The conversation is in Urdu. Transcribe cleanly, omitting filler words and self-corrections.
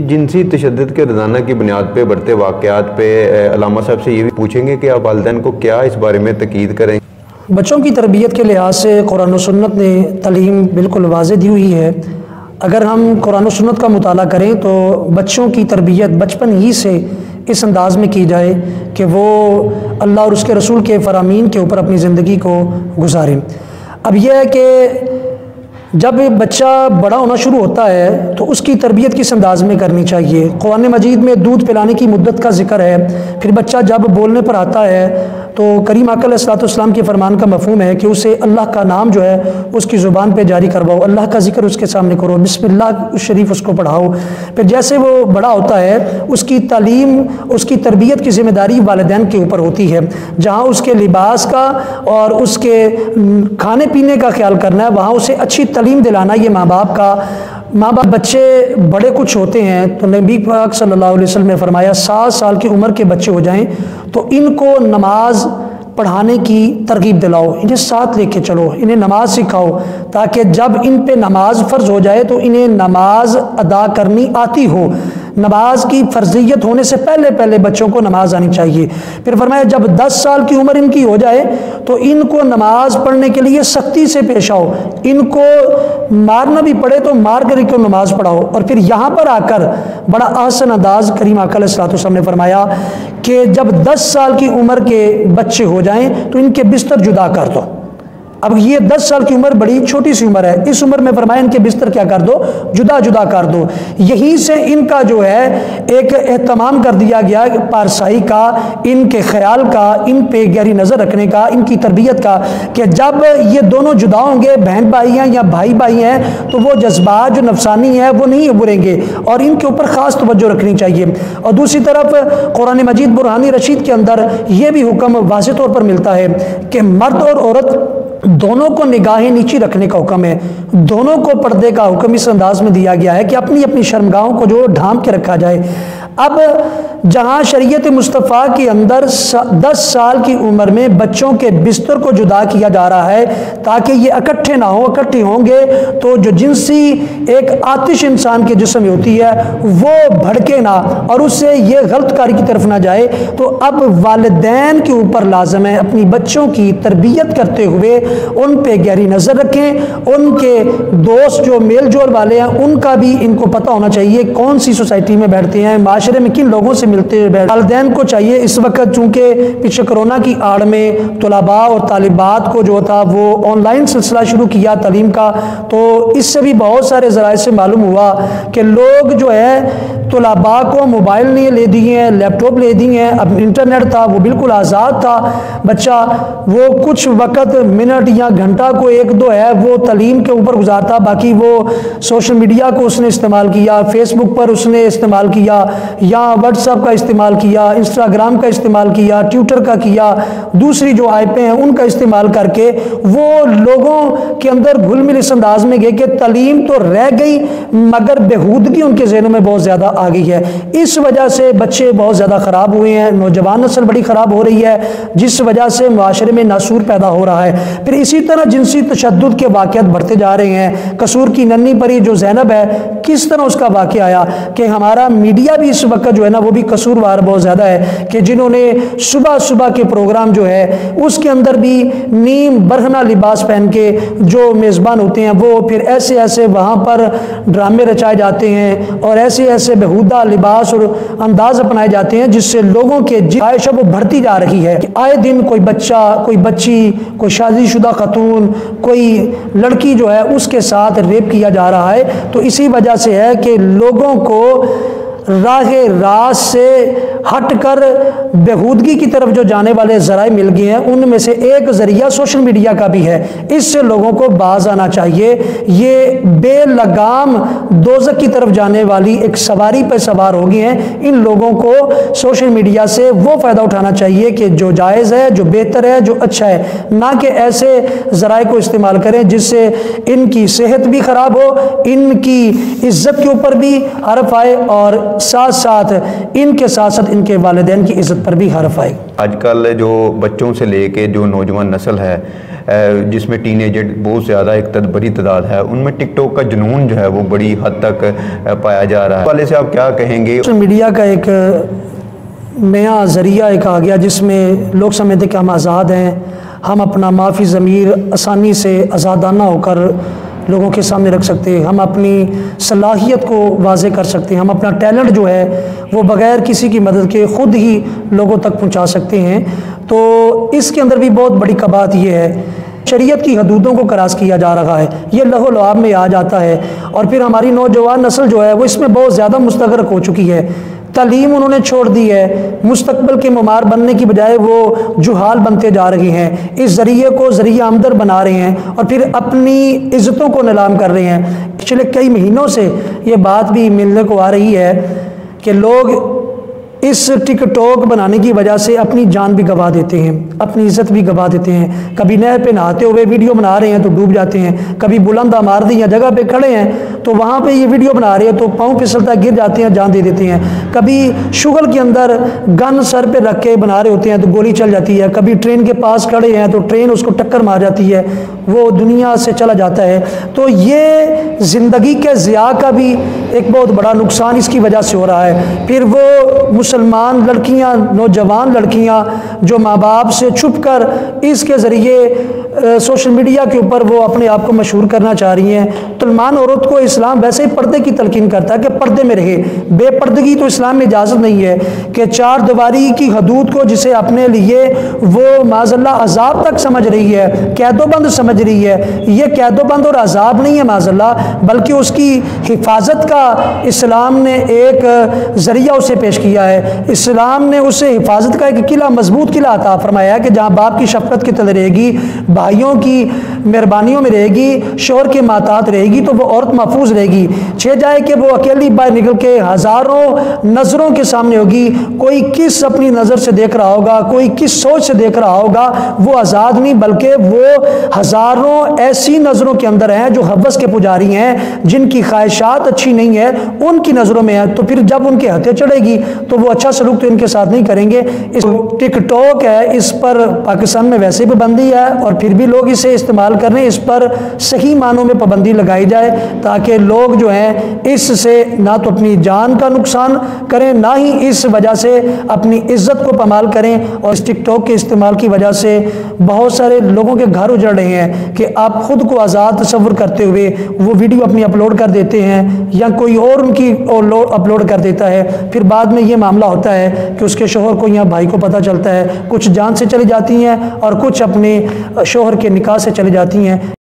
جنسی تشدد کے روزانہ کی بنیاد پہ بڑھتے واقعات پہ علامہ صاحب سے یہ بھی پوچھیں گے کہ آپ والدین کو کیا اس بارے میں تاکید کریں؟ بچوں کی تربیت کے لحاظ سے قرآن و سنت نے تعلیم بالکل واضح دی ہوئی ہے۔ اگر ہم قرآن و سنت کا مطالعہ کریں تو بچوں کی تربیت بچپن ہی سے اس انداز میں کی جائے کہ وہ اللہ اور اس کے رسول کے فرامین کے اوپر اپنی زندگی کو گزاریں۔ اب یہ ہے کہ جب بچہ بڑا ہونا شروع ہوتا ہے تو اس کی تربیت کس انداز میں کرنی چاہیے۔ قرآن مجید میں دودھ پلانے کی مدت کا ذکر ہے، پھر بچہ جب بولنے پر آتا ہے تو کریم آقا علیہ الصلوۃ والسلام کے فرمان کا مفہوم ہے کہ اسے اللہ کا نام جو ہے اس کی زبان پہ جاری کرواؤ، اللہ کا ذکر اس کے سامنے کرو، بسم اللہ شریف اس کو پڑھاؤ۔ پھر جیسے وہ بڑا ہوتا ہے اس کی تعلیم، اس کی تربیت کی ذمہ داری والدین کے اوپر ہوتی ہے، جہاں اس کے لباس کا اور اس کے کھانے پینے کا خیال کرنا ہے، وہاں اسے اچھی تعلیم دلانا یہ ماں باپ بچے بڑے کچھ ہوتے ہیں تو نبی پاک صلی اللہ علیہ وسلم نے فرمایا 7 سال کی عمر کے بچے ہو جائیں تو ان کو نماز پڑھانے کی ترغیب دلاؤ، انہیں ساتھ لے کے چلو، انہیں نماز سکھاؤ تاکہ جب ان پہ نماز فرض ہو جائے تو انہیں نماز ادا کرنی آتی ہو۔ نماز کی فرضیت ہونے سے پہلے بچوں کو نماز آنی چاہیے۔ پھر فرمایا جب 10 سال کی عمر ان کی ہو جائے تو ان کو نماز پڑھنے کے لیے سختی سے پیش آؤ، ان کو مارنا بھی پڑے تو مار کر ان کو نماز پڑھاؤ۔ اور پھر یہاں پر آ کر بڑا آسان انداز کریم آقا علیہ الصلوۃ والسلام نے فرمایا کہ جب 10 سال کی عمر کے بچے ہو جائیں تو ان کے بستر جدا کر دو۔ اب یہ 10 سال کی عمر بڑی چھوٹی سی عمر ہے، اس عمر میں فرمایا ان کے بستر کیا کر دو، جدا کر دو۔ یہیں سے ان کا جو ہے ایک اہتمام کر دیا گیا پارسائی کا، ان کے خیال کا، ان پہ گہری نظر رکھنے کا، ان کی تربیت کا، کہ جب یہ دونوں جدا ہوں گے، بہن بھائی ہیں یا بھائی بھائی ہیں، تو وہ جذبات جو نفسانی ہیں وہ نہیں ابھریں گے اور ان کے اوپر خاص توجہ رکھنی چاہیے۔ اور دوسری طرف قرآن مجید برہانی رشید کے اندر یہ بھی حکم واضح طور پر ملتا ہے کہ مرد اور عورت دونوں کو نگاہیں نیچی رکھنے کا حکم ہے، دونوں کو پردے کا حکم اس انداز میں دیا گیا ہے کہ اپنی اپنی شرمگاہوں کو جو ڈھانپ کے رکھا جائے۔ اب جہاں شریعت مصطفیٰ کے اندر 10 سال کی عمر میں بچوں کے بستر کو جدا کیا جا رہا ہے تاکہ یہ اکٹھے نہ ہوں، اکٹھے ہوں گے تو جو جنسی ایک آتش انسان کے جسم میں ہوتی ہے وہ بھڑکے نہ اور اس سے یہ غلط کاری کی طرف نہ جائے۔ تو اب والدین کے اوپر لازم ہے اپنی بچوں کی تربیت کرتے ہوئے ان پہ گہری نظر رکھیں، ان کے دوست جو میل جول والے ہیں ان کا بھی ان کو پتہ ہونا چاہیے کون سی سوسائٹی میں بیٹھتے ہیں، معاشرے میں کن لوگوں سے ملتے ہیں۔ والدین کو چاہیے اس وقت چونکہ پیچھے کرونا کی آڑ میں طلباء اور طالبات کو جو تھا وہ آن لائن سلسلہ شروع کیا تعلیم کا، تو اس سے بھی بہت سارے ذرائع سے معلوم ہوا کہ لوگ جو ہے طلباء کو موبائل نہیں لے دیے ہیں، لیپ ٹاپ لے دیے ہیں، اب انٹرنیٹ تھا وہ بالکل آزاد تھا، بچہ وہ کچھ وقت منٹ یا گھنٹہ کو 1-2 ہے وہ تعلیم کے اوپر گزارتا، باقی وہ سوشل میڈیا کو اس نے استعمال کیا، فیس بک پر اس نے استعمال کیا یا واٹس ایپ کا استعمال کیا، انسٹاگرام کا استعمال کیا، ٹویٹر کا کیا، دوسری جو ایپیں ہیں ان کا استعمال کر کے وہ لوگوں کے اندر گھل مل اس انداز میں گئے کہ تعلیم تو رہ گئی مگر بےہودگی ان کے ذہنوں میں بہت زیادہ آ گئی ہے۔ اس وجہ سے بچے بہت زیادہ خراب ہوئے ہیں، نوجوان نسل بڑی خراب ہو رہی ہے، جس وجہ سے معاشرے میں ناسور پیدا ہو رہا ہے۔ پھر اسی طرح جنسی تشدد کے واقعات بڑھتے جا رہے ہیں۔ قصور کی ننھی پری جو زینب ہے، کس طرح اس کا واقعہ آیا کہ ہمارا میڈیا بھی اس وقت جو ہے نا وہ بھی قصوروار بہت زیادہ ہے کہ جنہوں نے صبح کے پروگرام جو ہے اس کے اندر بھی نیم برہنہ لباس پہن کے جو میزبان ہوتے ہیں وہ پھر ایسے وہاں پر ڈرامے رچائے جاتے ہیں اور ایسے بےہودہ لباس اور انداز اپنائے جاتے ہیں جس سے لوگوں کے خواہش وہ بڑھتی جا رہی ہے کہ آئے دن کوئی بچہ، کوئی بچی، کوئی شادی شدہ خاتون، کوئی لڑکی جو ہے اس کے ساتھ ریپ کیا جا رہا ہے۔ تو اسی وجہ سے ہے کہ لوگوں کو راہ راست سے ہٹ کر بےہودگی کی طرف جو جانے والے ذرائع مل گئے ہیں ان میں سے ایک ذریعہ سوشل میڈیا کا بھی ہے، اس سے لوگوں کو باز آنا چاہیے۔ یہ بے لگام دوزخ کی طرف جانے والی ایک سواری پہ سوار ہو گئے ہیں، ان لوگوں کو سوشل میڈیا سے وہ فائدہ اٹھانا چاہیے کہ جو جائز ہے، جو بہتر ہے، جو اچھا ہے، نہ کہ ایسے ذرائع کو استعمال کریں جس سے ان کی صحت بھی خراب ہو، ان کی عزت کے اوپر بھی حرف آئے اور ساتھ ساتھ ان کے ساتھ ساتھ ان کے والدین کی عزت پر بھی حرف آئے۔ آج کل جو بچوں سے لے کے جو نوجوان نسل ہے جس میں ٹین ایجر بہت زیادہ ایک بڑی تعداد ہے، ان میں ٹک ٹاک کا جنون جو ہے وہ بڑی حد تک پایا جا رہا ہے۔ اس حوالے سے آپ کیا کہیں گے؟ سوشل میڈیا کا ایک نیا ذریعہ ایک آ گیا جس میں لوگ سمجھتے کہ ہم آزاد ہیں، ہم اپنا معافی ضمیر آسانی سے آزادانہ ہو کر لوگوں کے سامنے رکھ سکتے ہیں، ہم اپنی صلاحیت کو واضح کر سکتے ہیں، ہم اپنا ٹیلنٹ جو ہے وہ بغیر کسی کی مدد کے خود ہی لوگوں تک پہنچا سکتے ہیں۔ تو اس کے اندر بھی بہت بڑی کباعت یہ ہے، شریعت کی حدودوں کو کراس کیا جا رہا ہے، یہ لہو و لعاب میں آ جاتا ہے، اور پھر ہماری نوجوان نسل جو ہے وہ اس میں بہت زیادہ مستغرق ہو چکی ہے۔ تعلیم انہوں نے چھوڑ دی ہے، مستقبل کے معمار بننے کی بجائے وہ جہال بنتے جا رہے ہیں، اس ذریعے کو ذریعہ آمدن بنا رہے ہیں اور پھر اپنی عزتوں کو نیلام کر رہے ہیں۔ پچھلے کئی مہینوں سے یہ بات بھی ملنے کو آ رہی ہے کہ لوگ اس ٹک ٹاک بنانے کی وجہ سے اپنی جان بھی گوا دیتے ہیں، اپنی عزت بھی گوا دیتے ہیں۔ کبھی نہر پہ نہاتے ہوئے ویڈیو بنا رہے ہیں تو ڈوب جاتے ہیں، کبھی بلند عمارت یا جگہ پہ کھڑے ہیں تو وہاں پہ یہ ویڈیو بنا رہے ہیں تو پاؤں پھسلتا گر جاتے ہیں، جان دے دیتے ہیں۔ کبھی شغل کے اندر گن سر پہ رکھ کے بنا رہے ہوتے ہیں تو گولی چل جاتی ہے، کبھی ٹرین کے پاس کھڑے ہیں تو ٹرین اس کو ٹکر مار جاتی ہے، وہ دنیا سے چلا جاتا ہے۔ تو یہ زندگی کے ضیاع کا بھی ایک بہت بڑا نقصان اس کی وجہ سے ہو رہا ہے۔ پھر وہ مسلمان لڑکیاں، نوجوان لڑکیاں جو ماں باپ سے چھپ کر اس کے ذریعے سوشل میڈیا کے اوپر وہ اپنے آپ کو مشہور کرنا چاہ رہی ہیں۔ مسلمان عورت کو اسلام ویسے ہی پردے کی تلقین کرتا ہے کہ پردے میں رہے، بے پردگی تو اسلام میں اجازت نہیں ہے کہ چار دیواری کی حدود کو جسے اپنے لیے وہ معاذ اللہ عذاب تک سمجھ رہی ہے، قید و بند سمجھ رہی ہے، یہ قید و بند اور عذاب نہیں ہے معاذ اللہ، بلکہ اس کی حفاظت کا اسلام نے ایک ذریعہ اسے پیش کیا ہے۔ اسلام نے اسے حفاظت کا ایک قلعہ، مضبوط قلعہ عطا فرمایا ہے کہ جہاں باپ کی شفقت کے تلے رہے گی، بھائیوں کی مہربانیوں میں رہے گی، شوہر کے ماتحت رہے گی تو وہ عورت محفوظ رہے گی۔ چھ جائے کہ وہ اکیلی باہر نکل کے ہزاروں نظروں کے سامنے ہوگی، کوئی کس اپنی نظر سے دیکھ رہا ہوگا، کوئی کس سوچ سے دیکھ رہا ہوگا، وہ آزاد نہیں بلکہ وہ ہزاروں ایسی نظروں کے اندر ہیں جو ہوس کے پجاری ہیں، جن کی خواہشات اچھی نہیں ہے، ان کی نظروں میں ہے۔ تو پھر جب ان کے ہتھے چڑھے گی تو وہ اچھا سلوک تو ان کے ساتھ نہیں کریں گے۔ اس ٹک ٹاک ہے، اس پر پاکستان میں ویسے بھی پابندی ہے اور پھر بھی لوگ اسے استعمال کر رہے ہیں، اس پر صحیح معنوں میں پابندی لگائی جائے تاکہ لوگ جو ہیں اس سے نہ تو اپنی جان کا نقصان کریں، نہ ہی اس وجہ سے اپنی عزت کو پامال کریں۔ اور اس ٹک ٹاک کے استعمال کی وجہ سے بہت سارے لوگوں کے گھر اجڑ رہے ہیں کہ آپ خود کو آزاد تصور کرتے ہوئے وہ ویڈیو اپنی اپلوڈ کر دیتے ہیں یا کوئی اور ان کی اپلوڈ کر دیتا ہے، پھر بعد میں یہ معاملہ ہوتا ہے کہ اس کے شوہر کو یا بھائی کو پتہ چلتا ہے، کچھ جان سے چلی جاتی ہیں اور کچھ اپنے شوہر کے نکاح سے چلی جاتی ہیں۔